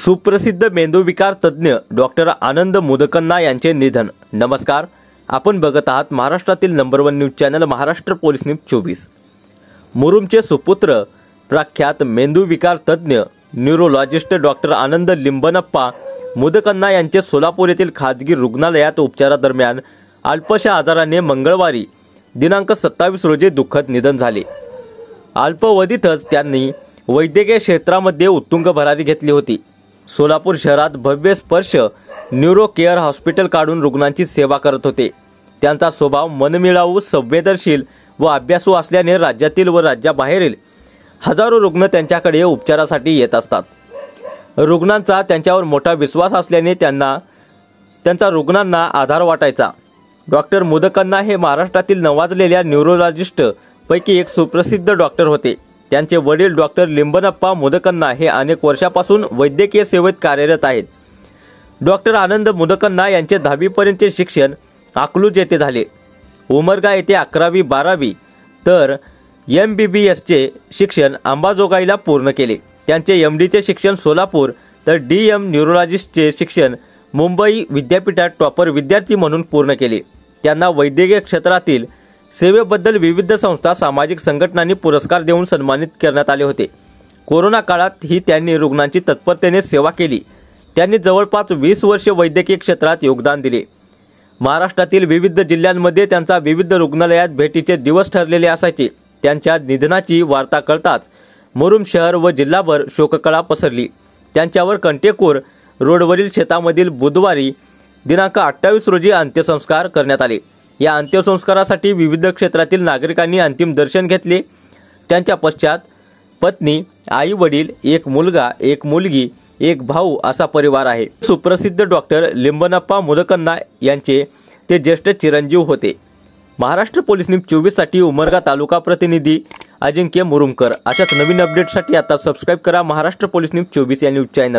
सुप्रसिद्ध मेंदूविकार तज्ञ डॉक्टर आनंद मुदकन्ना यांचे निधन। नमस्कार, आपण बघत आहात महाराष्ट्रातील number 1 news channel Maharashtra police news 24। मुरुमचे सुपुत्र प्रख्यात मेंदूविकार तज्ञ न्यूरोलॉजिस्ट डॉक्टर आनंद लिंबनप्पा मुदकन्ना यांचे सोलापूर येथील खाजगी रुग्णालयात उपचारादरम्यान अल्पशा आजाराने मंगळवारी दिनांक 27 रोजी दुःखद निधन झाले। अल्पावधीतच त्यांनी वैद्यकीय क्षेत्रामध्ये उत्तुंग भरारी घेतली होती। सोलापूर शहरात भव्य स्पर्श न्यूरो केअर हॉस्पिटल काढून रुग्णांची सेवा करत होते। त्यांचा स्वभाव मनमिळावू, संवेदनशील व अभ्यासू असल्याने राज्यातील व राज्याबाहेरील हजारो रुग्ण त्यांच्याकडे उपचारासाठी येत असतात। रुग्णांचा त्यांच्यावर मोठा विश्वास असल्याने त्यांचा रुग्णांना आधार वाटायचा। डॉक्टर मुदकन्ना हे महाराष्ट्रातील नावाजलेल्या न्यूरोलॉजिस्ट पैकी एक सुप्रसिद्ध डॉक्टर होते। त्यांचे वडील डॉक्टर लिंबनप्पा मुदकन्ना हे अनेक वर्षापासून वैद्यकीय सेवेत कार्यरत आहेत। डॉक्टर आनंद मुदकन्ना यांचे 10वी पर्यंतचे शिक्षण अकलूज येथे झाले। उमरगा येथे 11वी 12वी तर MBBSचे शिक्षण अंबाजोगाईला पूर्ण केले। त्यांचे MDचे शिक्षण सोलापूर तर DM न्यूरोलॉजिस्टचे शिक्षण मुंबई विद्यापीठात टॉपर विद्यार्थी म्हणून पूर्ण केले। त्यांना वैद्यकीय क्षेत्रातील सेवेबद्दल विविध संस्था, सामाजिक संघटनांनी पुरस्कार देऊन सन्मानित करण्यात आले होते। कोरोना काळात ही त्यांनी रुग्णांची तत्परतेने सेवा केली। त्यांनी जवळपास 20 वर्षे वैद्यकीय क्षेत्रात योगदान दिले। महाराष्ट्रातील विविध जिल्ह्यांमध्ये त्यांचा विविध रुग्णालयात भेटीचे दिवस ठरलेले असायचे। त्यांच्या निधनाची वार्ता कळताच मुरुम शहर व जिल्हाभर शोककळा पसरली। त्यांच्यावर कंटेकूर रोडवरील शेतामधील बुधवारी दिनांक 28 रोजी अंत्यसंस्कार करण्यात आले। या अंत्यसंस्कारासाठी विविध क्षेत्रातील नागरिकांनी अंतिम दर्शन घेतले। त्यांच्या पश्चात पत्नी, आई वडील, एक मुलगा, एक मुलगी, एक भाऊ असा परिवार आहे। सुप्रसिद्ध डॉक्टर लिंबनप्पा मुदकन्ना यांचे ते ज्येष्ठ चिरंजीव होते। महाराष्ट्र पोलीस न्यूज 24 साठी उमरगा तालुका प्रतिनिधी अजिंक्य मुरुमकर। अशाच नवीन अपडेटसाठी आता सबस्क्राइब करा महाराष्ट्र पोलीस न्यूज 24 या न्यूज चॅनल।